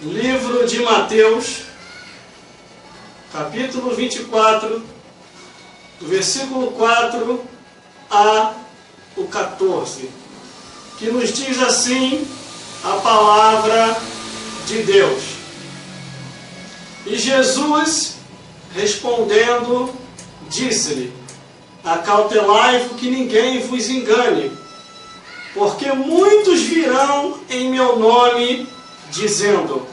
Livro de Mateus, capítulo 24, do versículo 4 a o 14, que nos diz assim a palavra de Deus. E Jesus, respondendo, disse-lhe: acautelai-vos que ninguém vos engane, porque muitos virão em meu nome, dizendo,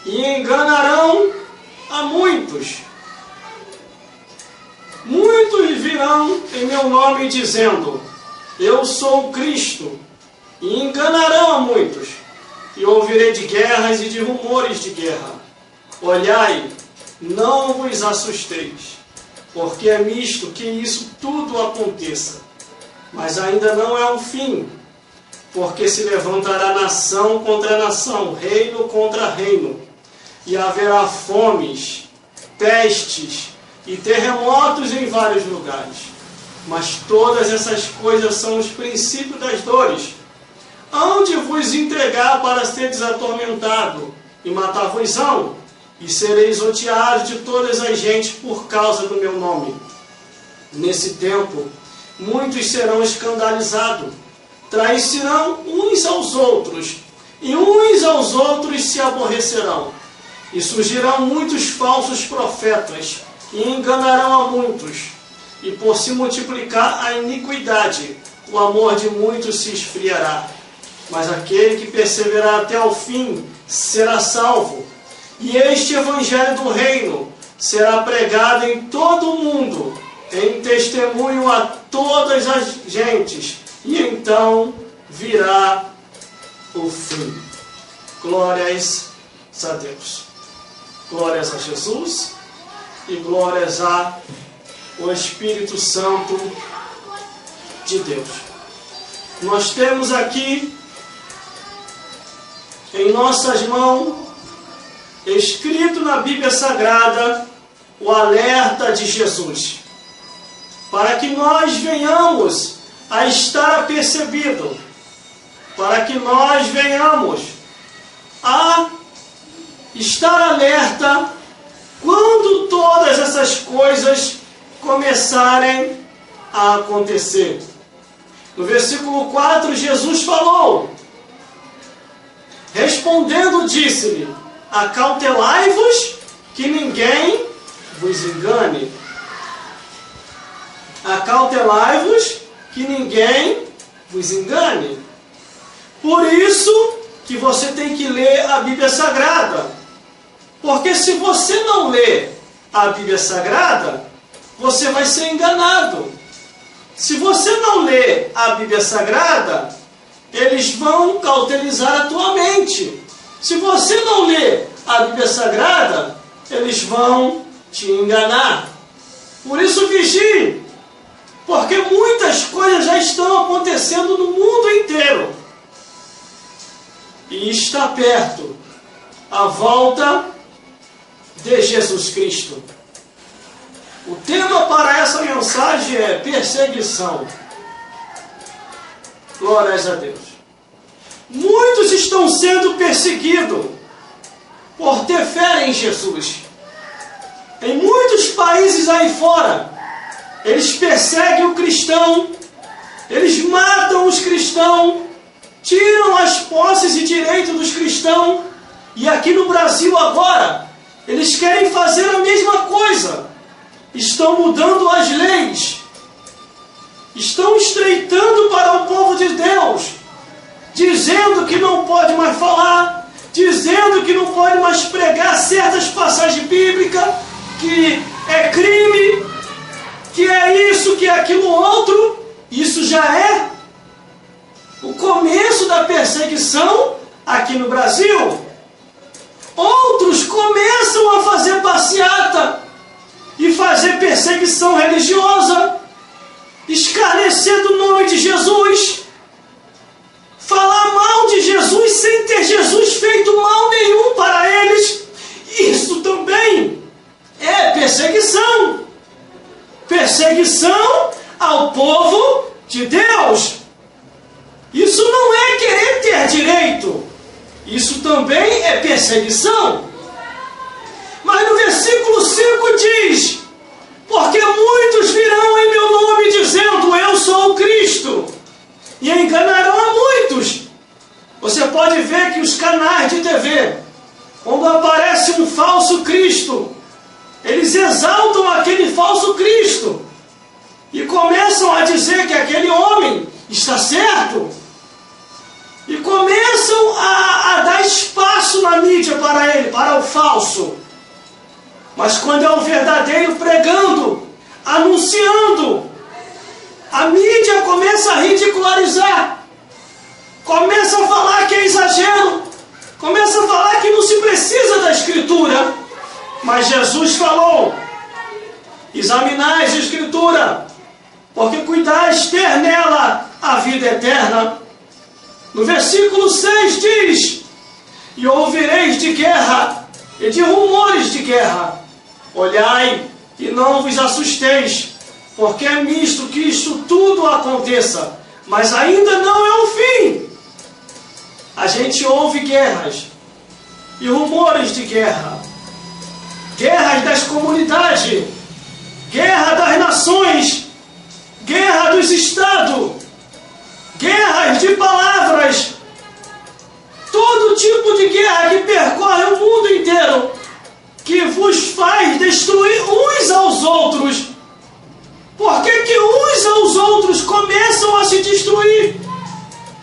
e enganarão a muitos. Muitos virão em meu nome, dizendo, eu sou o Cristo, e enganarão a muitos. E ouvirei de guerras e de rumores de guerra. Olhai, não vos assusteis, porque é misto que isso tudo aconteça. Mas ainda não é o fim, porque se levantará nação contra nação, reino contra reino, e haverá fomes, pestes e terremotos em vários lugares. Mas todas essas coisas são os princípios das dores. Hão de vos entregar para seres atormentado, e matar-vos-ão, e sereis odiados de todas as gentes por causa do meu nome. Nesse tempo, muitos serão escandalizados, trairão uns aos outros, e uns aos outros se aborrecerão. E surgirão muitos falsos profetas, e enganarão a muitos. E por se multiplicar a iniquidade, o amor de muitos se esfriará. Mas aquele que perseverar até o fim será salvo. E este evangelho do reino será pregado em todo o mundo, em testemunho a todas as gentes, e então virá o fim. Glórias a Deus. Glórias a Jesus e glórias ao Espírito Santo de Deus. Nós temos aqui em nossas mãos, escrito na Bíblia Sagrada, o alerta de Jesus, para que nós venhamos a estar apercebidos, para que nós venhamos a estar alerta quando todas essas coisas começarem a acontecer. No versículo 4, Jesus falou, respondendo, disse-lhe, acautelai-vos que ninguém vos engane. Acautelai-vos que ninguém vos engane. Por isso que você tem que ler a Bíblia Sagrada. Porque se você não ler a Bíblia Sagrada, você vai ser enganado. Se você não ler a Bíblia Sagrada, eles vão cautelizar a tua mente. Se você não ler a Bíblia Sagrada, eles vão te enganar. Por isso vigie, porque muitas coisas já estão acontecendo no mundo inteiro. E está perto a volta de Jesus Cristo. O tema para essa mensagem é perseguição. Glórias a Deus. Muitos estão sendo perseguidos por ter fé em Jesus. Em muitos países aí fora, eles perseguem o cristão, eles matam os cristãos, tiram as posses e direitos dos cristãos, e aqui no Brasil agora, eles querem fazer a mesma coisa. Estão mudando as leis, estão estreitando para o povo de Deus, dizendo que não pode mais falar, dizendo que não pode mais pregar certas passagens bíblicas, que é crime, que é isso, que é aquilo outro. Isso já é o começo da perseguição aqui no Brasil. Outros começam a fazer passeata e fazer perseguição religiosa, escarnecer do nome de Jesus, falar mal de Jesus sem ter Jesus feito mal nenhum para eles. Isso também é perseguição. Perseguição ao povo de Deus. Isso não é querer ter direito. Isso também é perseguição. Mas no versículo 5 diz: porque muitos virão em meu nome dizendo, eu sou o Cristo, e enganarão a muitos. Você pode ver que os canais de TV, quando aparece um falso Cristo, eles exaltam aquele falso Cristo e começam a dizer que aquele homem está certo e começam a dar espaço na mídia para ele, para o falso. Mas quando é o verdadeiro pregando, anunciando, a mídia começa a ridicularizar, começa a falar que é exagero, começa a falar que não se precisa da Escritura. Mas Jesus falou: examinai a Escritura, porque cuidais ter nela a vida eterna. No versículo 6 diz: e ouvireis de guerra e de rumores de guerra. Olhai e não vos assusteis, porque é misto que isto tudo aconteça, mas ainda não é o fim. A gente ouve guerras e rumores de guerra, guerras das comunidades, guerra das nações, guerra dos estados, guerras de palavras, todo tipo de guerra que percorre o mundo inteiro, que vos faz destruir uns aos outros. Por que uns aos outros começam a se destruir?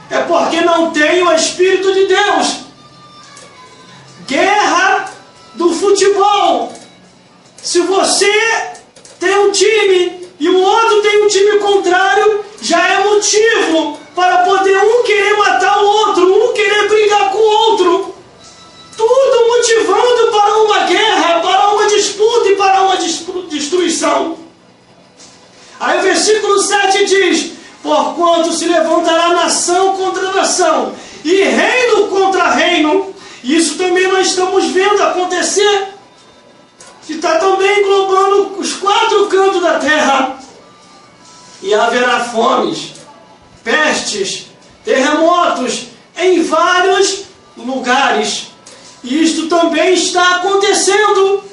É porque não tem o Espírito de Deus. Guerra do futebol. Se você tem um time e o outro tem um time contrário, já é motivo para poder um querer matar o outro, um querer brigar com o outro. Tudo motivando para uma guerra, para uma disputa e para uma destruição. Aí o versículo 7 diz: porquanto se levantará nação contra nação e reino contra reino. Isso também nós estamos vendo acontecer. Está também englobando os 4 cantos da terra. E haverá fomes, pestes, terremotos em vários lugares. E isto também está acontecendo.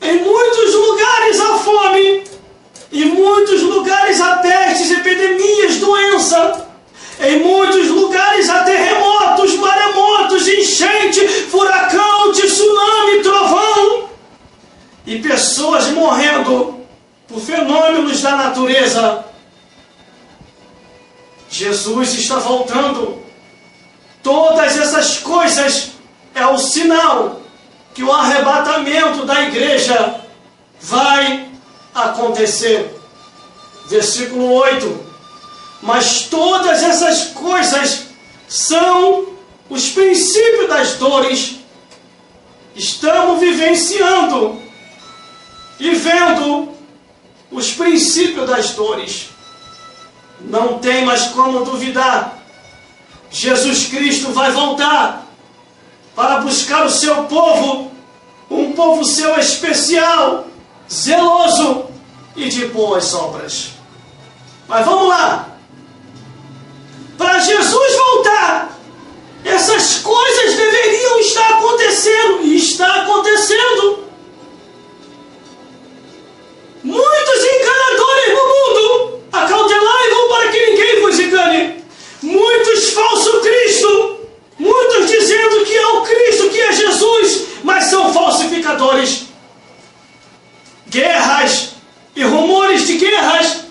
Em muitos lugares há fome, em muitos lugares há pestes, epidemias, doença. Em muitos lugares há terremotos, maremotos, enchente, furacão, tsunami, trovão. E pessoas morrendo por fenômenos da natureza. Jesus está voltando. Todas essas coisas é o sinal que o arrebatamento da igreja vai acontecer. Versículo 8. Mas todas essas coisas são os princípios das dores. Estamos vivenciando e vendo os princípios das dores. Não tem mais como duvidar. Jesus Cristo vai voltar para buscar o seu povo, um povo seu especial, zeloso e de boas obras. Mas vamos lá. Para Jesus voltar, essas coisas deveriam estar acontecendo, e está acontecendo. Muitos enganadores no mundo, acautelai-vos para que ninguém vos engane. Muitos falsos Cristo, muitos dizendo que é o Cristo, que é Jesus, mas são falsificadores. Guerras e rumores de guerras,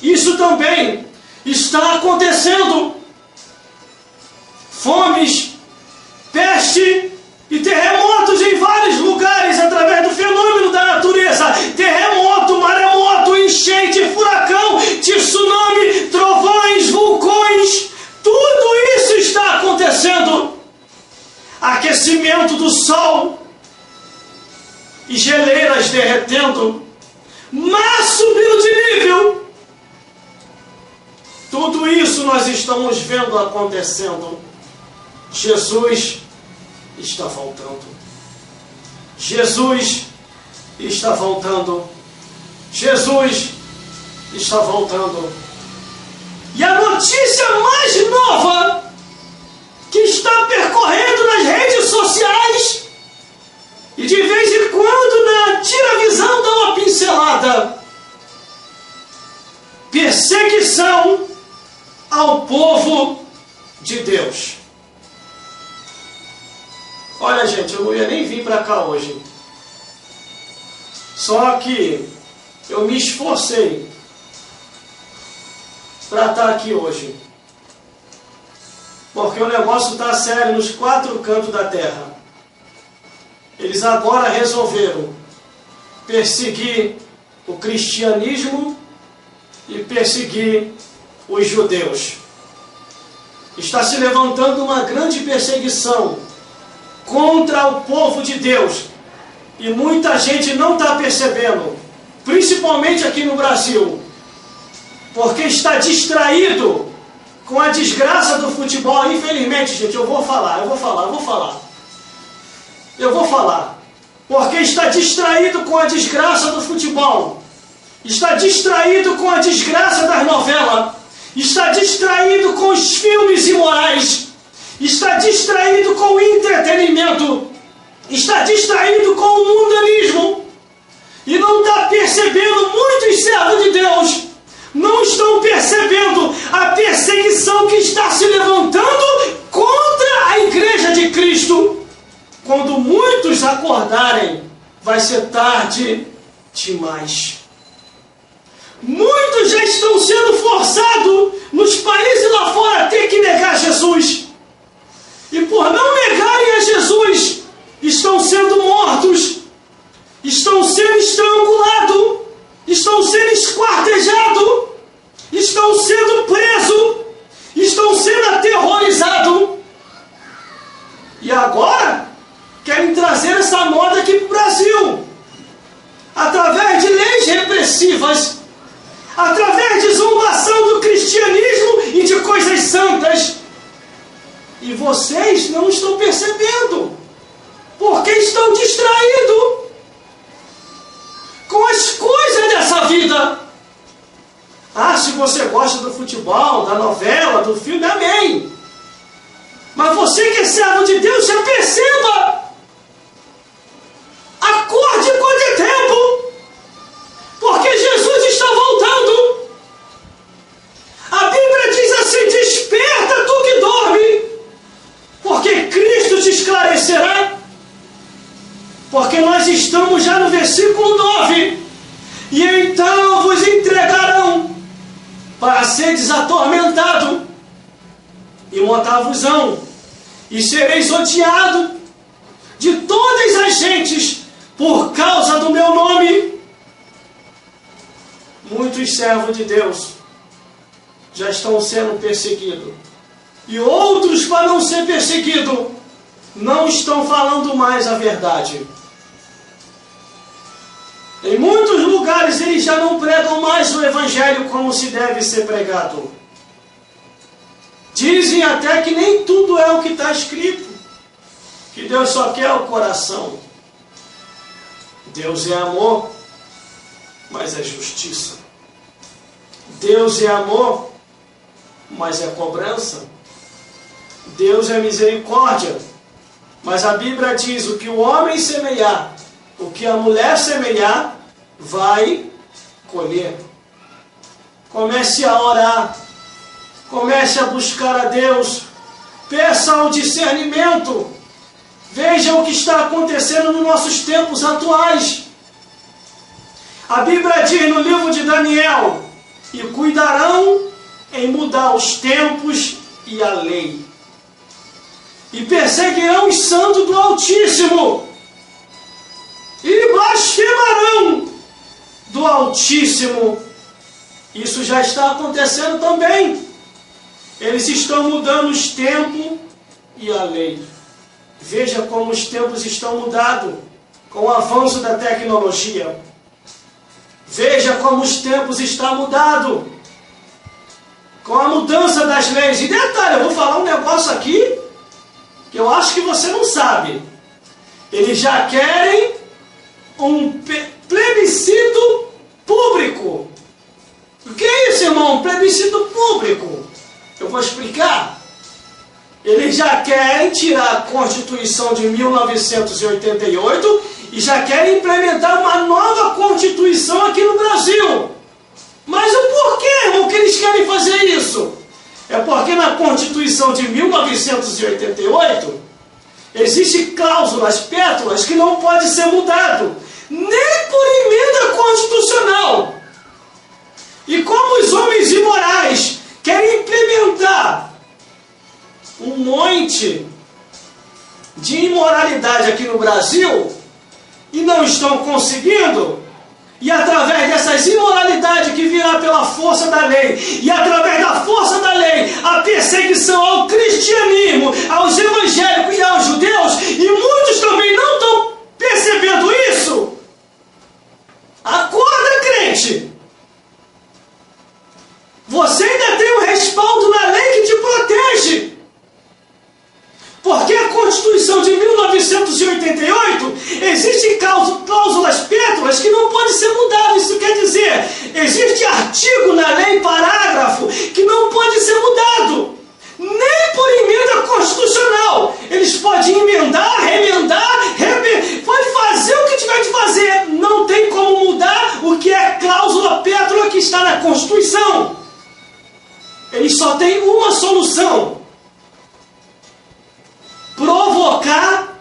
isso também está acontecendo. Fomes, peste e terremotos em vários lugares através do fenômeno da natureza. Terremoto, maremoto, enchente, furacão, tsunami, trovões, vulcões. Tudo isso está acontecendo. Aquecimento do sol e geleiras derretendo, mar subindo de nível. Tudo isso nós estamos vendo acontecendo. Jesus está voltando. Jesus está voltando. Jesus está voltando. E a notícia mais nova que está percorrendo redes sociais e de vez em quando na tira-visão dá uma pincelada. Perseguição ao povo de Deus. Olha, gente, eu não ia nem vir para cá hoje. Só que eu me esforcei para estar aqui hoje. Porque o negócio está sério nos 4 cantos da terra. Eles agora resolveram perseguir o cristianismo e perseguir os judeus. Está se levantando uma grande perseguição contra o povo de Deus. E muita gente não está percebendo, principalmente aqui no Brasil, porque está distraído com a desgraça do futebol. Infelizmente, gente, eu vou falar. Porque está distraído com a desgraça do futebol. Está distraído com a desgraça das novelas. Está distraído com os filmes imorais. Está distraído com o entretenimento. Está distraído com o mundanismo. E não está percebendo, muitos servos de Deus não estão percebendo a perseguição que está se levantando contra a igreja de Cristo. Quando muitos acordarem, vai ser tarde demais. Muitos já estão sendo forçados nos países lá fora a ter que negar Jesus. E por não negarem a Jesus, estão sendo mortos, estão sendo estrangulados, estão sendo esquartejados, estão sendo presos, estão sendo aterrorizados. E agora querem trazer essa moda aqui para o Brasil, através de leis repressivas, através de zombação do cristianismo e de coisas santas. E vocês não estão percebendo, porque estão distraídos com as coisas dessa vida. Ah, se você gosta do futebol, da novela, do filme, amém. Mas você que é servo de Deus, já perceba. Acorde quando é tempo, porque Jesus está voltando. A Bíblia diz assim: desperta tu que dorme, porque Cristo te esclarecerá. Porque nós estamos já no versículo 9. E então vos entregarão para seres atormentados, e montar-vos-ão, e sereis odiados de todas as gentes por causa do meu nome. Muitos servos de Deus já estão sendo perseguidos, e outros, para não ser perseguidos, não estão falando mais a verdade. Em muitos lugares eles já não pregam mais o Evangelho como se deve ser pregado. Dizem até que nem tudo é o que está escrito, que Deus só quer o coração. Deus é amor, mas é justiça. Deus é amor, mas é cobrança. Deus é misericórdia, mas a Bíblia diz: o que o homem semear, o que a mulher semear, vai colher. Comece a orar, comece a buscar a Deus, peça o discernimento, veja o que está acontecendo nos nossos tempos atuais. A Bíblia diz no livro de Daniel: e cuidarão em mudar os tempos e a lei, e perseguirão os santos do Altíssimo, e blasfemarão do Altíssimo. Isso já está acontecendo também. Eles estão mudando os tempos e a lei. Veja como os tempos estão mudados com o avanço da tecnologia. Veja como os tempos estão mudados com a mudança das leis. E detalhe, eu vou falar um negócio aqui que eu acho que você não sabe. Eles já querem um plebiscito público. O que é isso, irmão? Um plebiscito público. Eu vou explicar. Eles já querem tirar a Constituição de 1988 e já querem implementar uma nova Constituição aqui no Brasil. Mas o porquê, irmão, que eles querem fazer isso? É porque na Constituição de 1988 existem cláusulas, pétalas, que não pode ser mudado, nem por emenda constitucional. E como os homens imorais querem implementar um monte de imoralidade aqui no Brasil e não estão conseguindo, e através dessas imoralidades que virá pela força da lei, e através da força da lei, a perseguição ao cristianismo, aos evangélicos e aos judeus, e muitos também não estão percebendo isso. Acorda, crente! Você ainda tem o respaldo na lei que te protege. Porque a Constituição de 1988 existem cláusulas pétalas que não podem ser mudadas. Isso quer dizer, existe artigo na lei, parágrafo, que não pode ser mudado. Nem por emenda constitucional. Eles podem emendar, remendar, pode fazer o que tiver de fazer. Não tem como mudar o que é cláusula pétala que está na Constituição. Eles só têm uma solução: provocar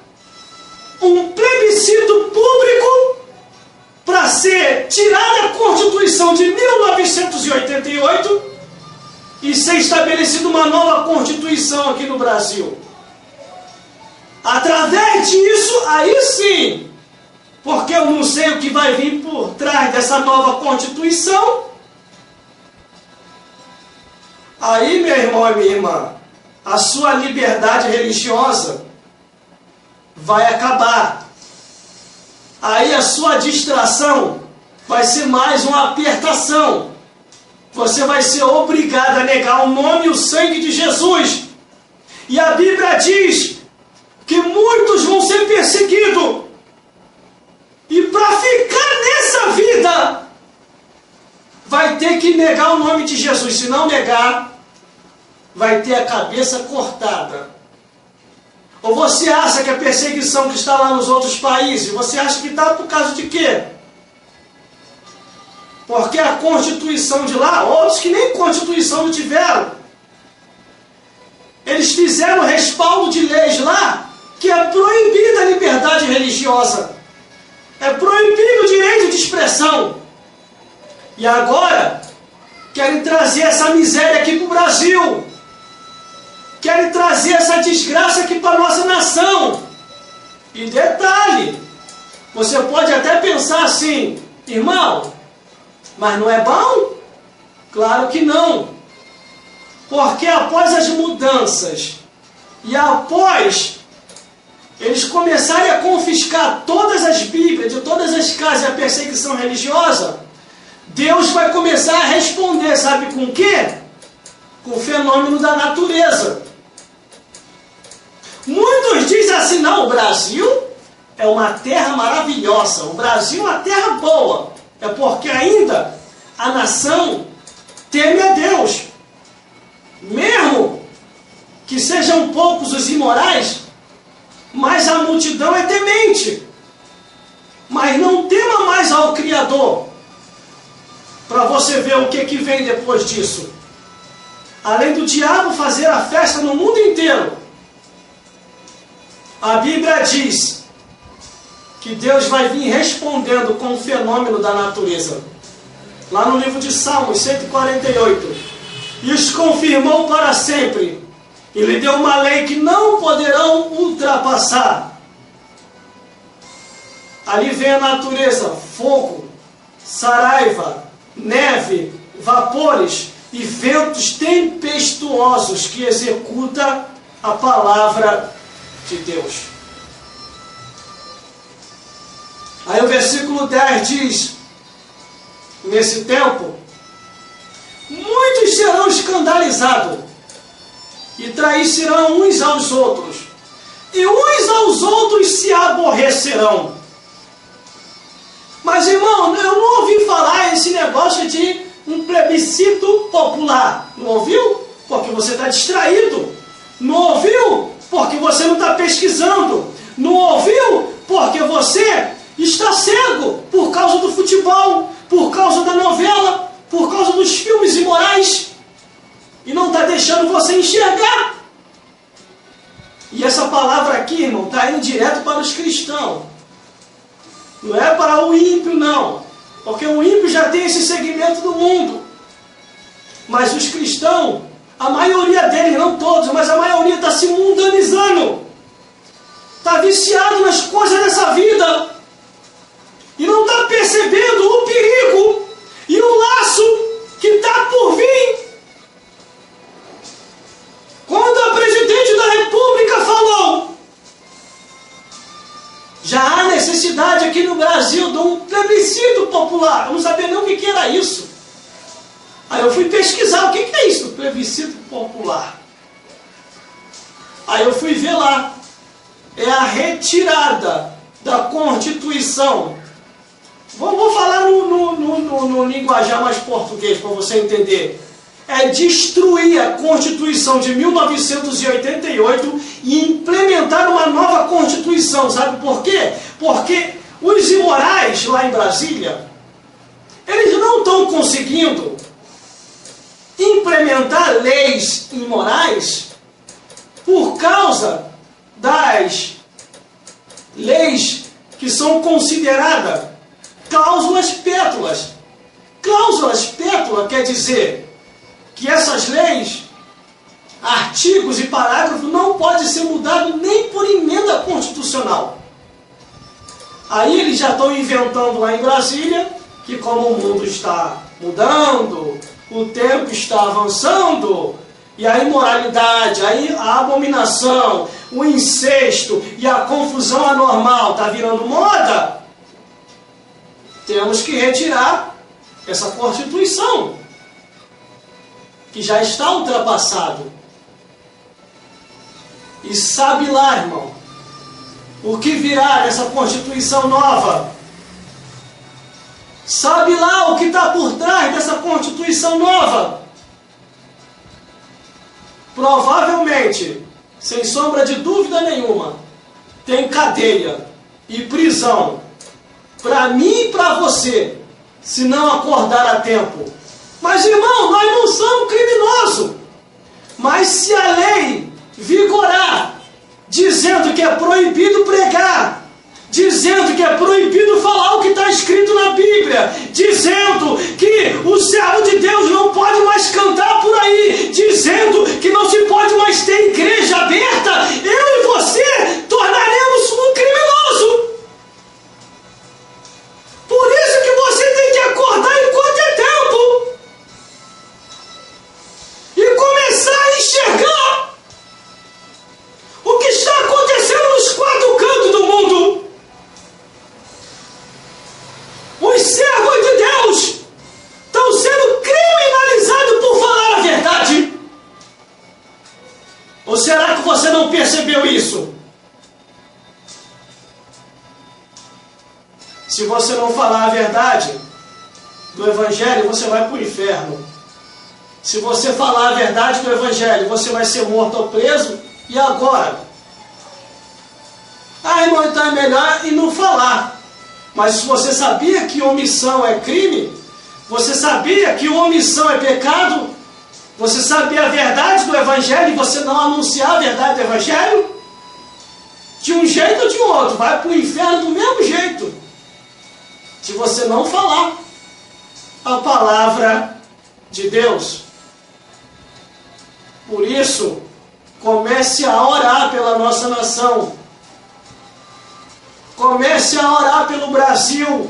um plebiscito público para ser tirada a Constituição de 1988 e ser estabelecida uma nova Constituição aqui no Brasil. Através disso, aí sim, porque eu não sei o que vai vir por trás dessa nova Constituição, aí, meu irmão e minha irmã, a sua liberdade religiosa vai acabar. Aí a sua distração vai ser mais uma apertação. Você vai ser obrigado a negar o nome e o sangue de Jesus. E a Bíblia diz que muitos vão ser perseguidos. E para ficar nessa vida, vai ter que negar o nome de Jesus. Se não negar, vai ter a cabeça cortada. Ou você acha que a perseguição que está lá nos outros países, você acha que está por causa de quê? Porque a Constituição de lá, outros que nem Constituição não tiveram, eles fizeram respaldo de leis lá que é proibida a liberdade religiosa. É proibido o direito de expressão. E agora querem trazer essa miséria aqui para o Brasil. Querem trazer essa desgraça aqui para a nossa nação. E detalhe, você pode até pensar assim: irmão, mas não é bom? Claro que não. Porque após as mudanças e após eles começarem a confiscar todas as Bíblias de todas as casas e a perseguição religiosa, Deus vai começar a responder, sabe com o quê? Com o fenômeno da natureza. Muitos dizem assim: não, o Brasil é uma terra maravilhosa, o Brasil é uma terra boa. É porque ainda a nação teme a Deus. Mesmo que sejam poucos os imorais, mas a multidão é temente. Mas não tema mais ao Criador. Para você ver o que vem depois disso. Além do diabo fazer a festa no mundo inteiro, a Bíblia diz que Deus vai vir respondendo com o fenômeno da natureza. Lá no livro de Salmos 148. E os confirmou para sempre. E lhe deu uma lei que não poderão ultrapassar. Ali vem a natureza: fogo, saraiva, neve, vapores e ventos tempestuosos que executa a palavra de Deus. Aí o versículo 10 diz: nesse tempo, muitos serão escandalizados e trairão uns aos outros, e uns aos outros se aborrecerão. Mas, irmão, eu não ouvi falar esse negócio de um plebiscito popular. Não ouviu? Porque você está distraído. Não ouviu porque você não está pesquisando. Não ouviu porque você está cego por causa do futebol, por causa da novela, por causa dos filmes imorais. E não está deixando você enxergar. E essa palavra aqui, irmão, está indo direto para os cristãos. Não é para o ímpio, não. Porque o ímpio já tem esse segmento do mundo. Mas os cristãos, a maioria deles, não todos, mas a maioria está se mundanizando. Está viciado nas coisas dessa vida. E não está percebendo o perigo e o laço que está por vir. Quando a presidente da República falou, já há necessidade aqui no Brasil de um plebiscito popular. Eu não sabia nem o que era isso. Aí eu fui pesquisar o que é isso, plebiscito popular. Aí eu fui ver lá. É a retirada da Constituição. Vou falar no linguajar mais português para você entender. É destruir a Constituição de 1988 e implementar uma nova Constituição. Sabe por quê? Porque os imorais lá em Brasília, eles não estão conseguindo implementar leis imorais por causa das leis que são consideradas cláusulas pétulas. Cláusulas pétulas quer dizer que essas leis, artigos e parágrafos não podem ser mudados nem por emenda constitucional. Aí eles já estão inventando lá em Brasília que como o mundo está mudando, o tempo está avançando, e a imoralidade, a abominação, o incesto e a confusão anormal está virando moda, temos que retirar essa Constituição, que já está ultrapassado. E sabe lá, irmão, o que virá nessa Constituição nova? Sabe lá o que está por trás dessa Constituição nova? Provavelmente, sem sombra de dúvida nenhuma, tem cadeia e prisão para mim e para você, se não acordar a tempo. Mas, irmão, nós não somos criminosos. Mas se a lei vigorar, dizendo que é proibido pregar, dizendo que é proibido falar o que está escrito na Bíblia, dizendo que o servo de Deus não pode mais cantar por aí, dizendo que não se pode mais ter igreja aberta, eu e você tornaremos um criminoso. Por isso que você tem que acordar enquanto é tempo e começar a enxergar o que está acontecendo nos quatro cantos do mundo. Os servos de Deus estão sendo criminalizados por falar a verdade. Ou será que você não percebeu isso? Se você não falar a verdade do Evangelho, você vai para o inferno. Se você falar a verdade do Evangelho, você vai ser morto ou preso. E agora? Ah, irmão, então é melhor e não falar. Mas se você sabia que omissão é crime, você sabia que omissão é pecado, você sabia a verdade do Evangelho e você não anunciar a verdade do Evangelho, de um jeito ou de outro, vai para o inferno do mesmo jeito. Se você não falar a palavra de Deus. Por isso, comece a orar pela nossa nação. Comece a orar pelo Brasil.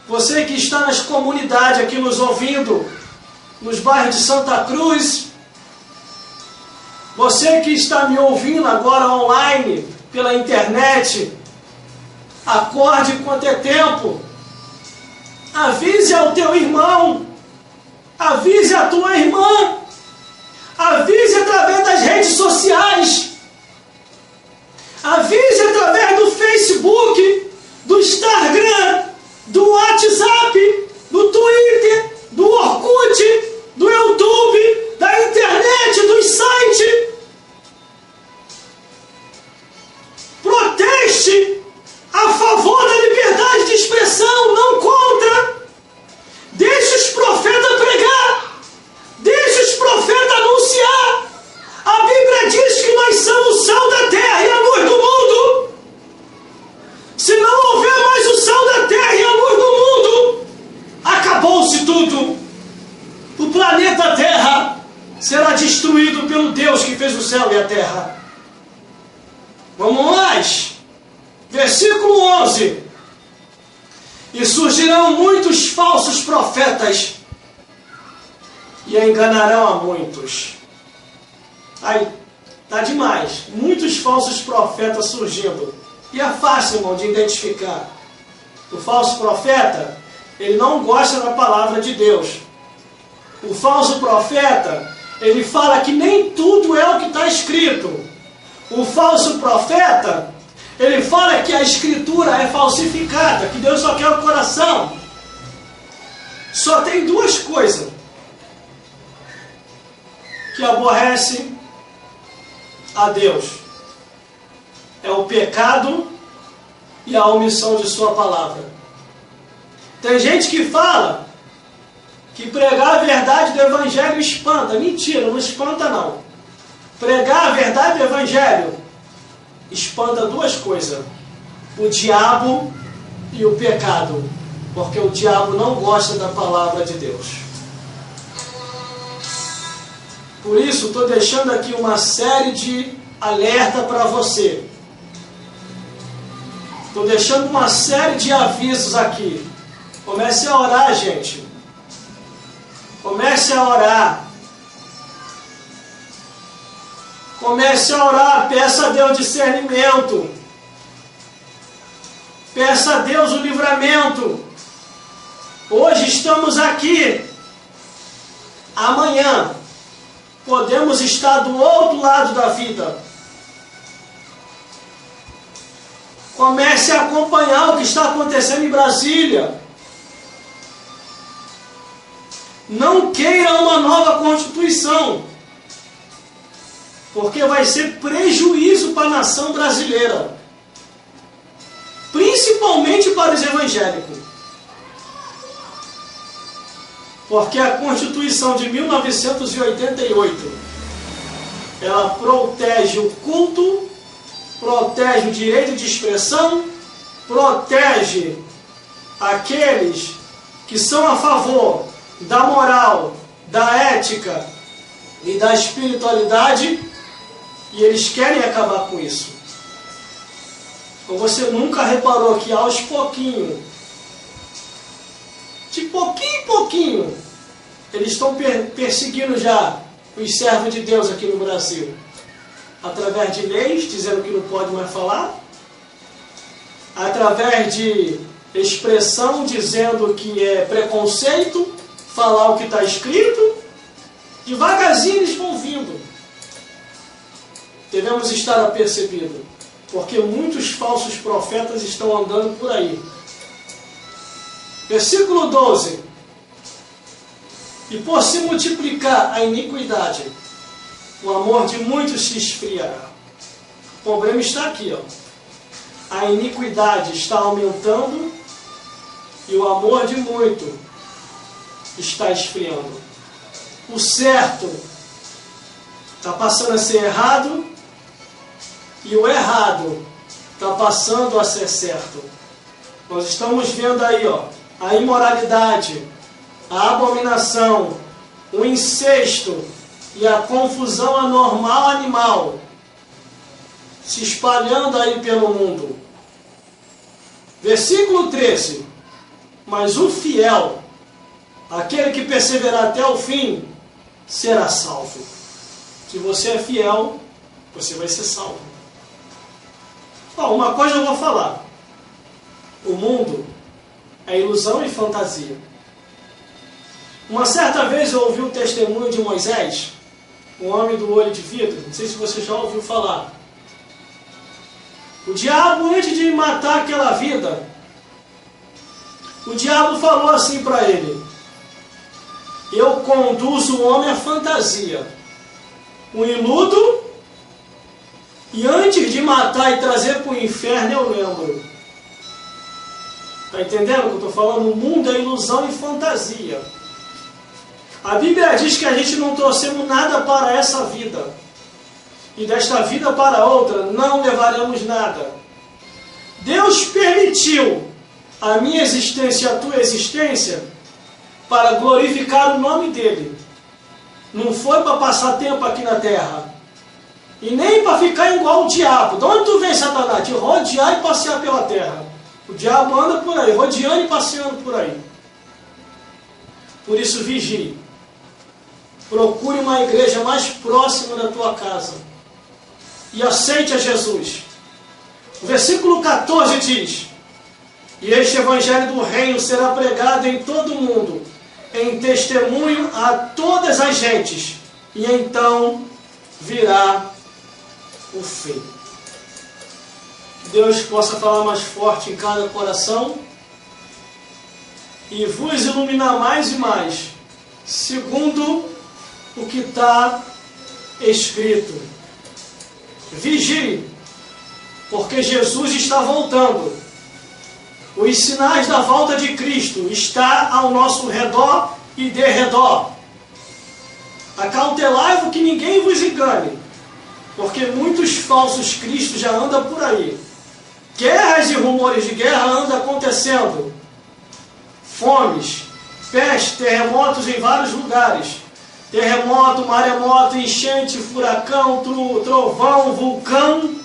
Você que está nas comunidades aqui nos ouvindo, nos bairros de Santa Cruz, você que está me ouvindo agora online, pela internet, acorde enquanto é tempo. Avise ao teu irmão, avise a tua irmã, avise através das redes sociais, avise através do Facebook, do Instagram, do WhatsApp, do Twitter, do Orkut, do YouTube, da internet, dos sites. pelo Deus que fez o céu e a terra. Vamos mais. Versículo 11. E surgirão muitos falsos profetas e enganarão a muitos. Aí, tá demais. Muitos falsos profetas surgindo. E é fácil, irmão, de identificar. O falso profeta, ele não gosta da palavra de Deus. O falso profeta, ele fala que nem tudo é o que está escrito. O falso profeta, ele fala que a escritura é falsificada, que Deus só quer o coração. Só tem duas coisas que aborrece a Deus. É o pecado e a omissão de sua palavra. Tem gente que fala que pregar a verdade do evangelho espanta. Mentira, não espanta não. Pregar a verdade do evangelho espanta duas coisas: o diabo e o pecado, porque o diabo não gosta da palavra de Deus. Por isso, estou deixando aqui uma série de alerta para você. Estou deixando uma série de avisos aqui. Comece a orar, gente. Comece a orar. Comece a orar. Peça a Deus discernimento. Peça a Deus o livramento. Hoje estamos aqui. Amanhã podemos estar do outro lado da vida. Comece a acompanhar o que está acontecendo em Brasília. Não queira uma nova Constituição, porque vai ser prejuízo para a nação brasileira, principalmente para os evangélicos. Porque a Constituição de 1988, ela protege o culto, protege o direito de expressão, protege aqueles que são a favor da moral, da ética e da espiritualidade, e eles querem acabar com isso. Ou você nunca reparou que aos pouquinhos, de pouquinho em pouquinho, eles estão perseguindo já os servos de Deus aqui no Brasil, através de leis, dizendo que não pode mais falar, através de expressão, dizendo que é preconceito falar o que está escrito. Devagarzinho eles vão vindo. Devemos estar apercebidos, porque muitos falsos profetas estão andando por aí. Versículo 12. E por se multiplicar a iniquidade, o amor de muitos se esfriará. O problema está aqui, ó. A iniquidade está aumentando e o amor de muito está esfriando. O certo está passando a ser errado e o errado está passando a ser certo. Nós estamos vendo aí, ó, a imoralidade, a abominação, o incesto e a confusão anormal animal se espalhando aí pelo mundo. Versículo 13. Mas o fiel, aquele que perseverar até o fim, será salvo. Se você é fiel, você vai ser salvo. Bom, uma coisa eu vou falar. O mundo é ilusão e fantasia. Uma certa vez eu ouvi o testemunho de Moisés, um homem do olho de vidro. Não sei se você já ouviu falar. O diabo, antes de matar aquela vida, o diabo falou assim para ele: eu conduzo o homem à fantasia, um iludo, e antes de matar e trazer para o inferno eu lembro. Está entendendo o que eu estou falando? O mundo é ilusão e fantasia. A Bíblia diz que a gente não trouxemos nada para essa vida, e desta vida para outra não levaremos nada. Deus permitiu a minha existência e a tua existência para glorificar o nome dEle. Não foi para passar tempo aqui na terra. E nem para ficar igual o diabo. De onde tu vem, Satanás? De rodear e passear pela terra. O diabo anda por aí, rodeando e passeando por aí. Por isso, vigie. Procure uma igreja mais próxima da tua casa. E aceite a Jesus. O versículo 14 diz: e este evangelho do reino será pregado em todo o mundo, em testemunho a todas as gentes, e então virá o fim. Que Deus possa falar mais forte em cada coração e vos iluminar mais e mais, segundo o que está escrito. Vigie, porque Jesus está voltando. Os sinais da volta de Cristo estão ao nosso redor e derredor. Acautelai-vos que ninguém vos engane, porque muitos falsos cristos já andam por aí. Guerras e rumores de guerra andam acontecendo. Fomes, peste, terremotos em vários lugares. Terremoto, maremoto, enchente, furacão, trovão, vulcão.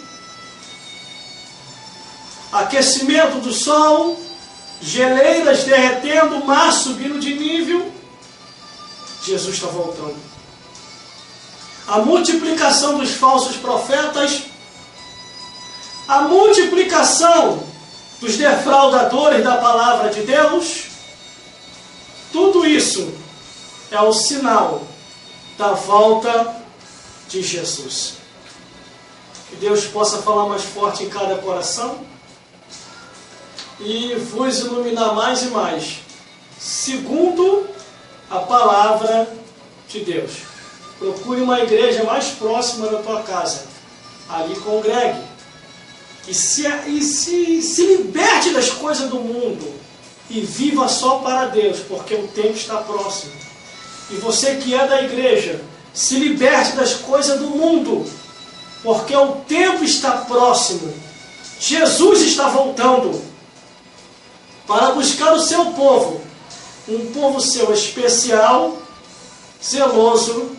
Aquecimento do sol, geleiras derretendo, mar subindo de nível. Jesus está voltando. A multiplicação dos falsos profetas, a multiplicação dos defraudadores da palavra de Deus, tudo isso é o sinal da volta de Jesus. Que Deus possa falar mais forte em cada coração e vos iluminar mais e mais, segundo a palavra de Deus. Procure uma igreja mais próxima da tua casa. Ali congregue. E se liberte das coisas do mundo. E viva só para Deus, porque o tempo está próximo. E você que é da igreja, se liberte das coisas do mundo, porque o tempo está próximo. Jesus está voltando para buscar o seu povo. Um povo seu especial, zeloso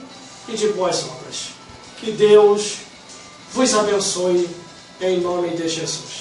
e de boas obras. Que Deus vos abençoe em nome de Jesus.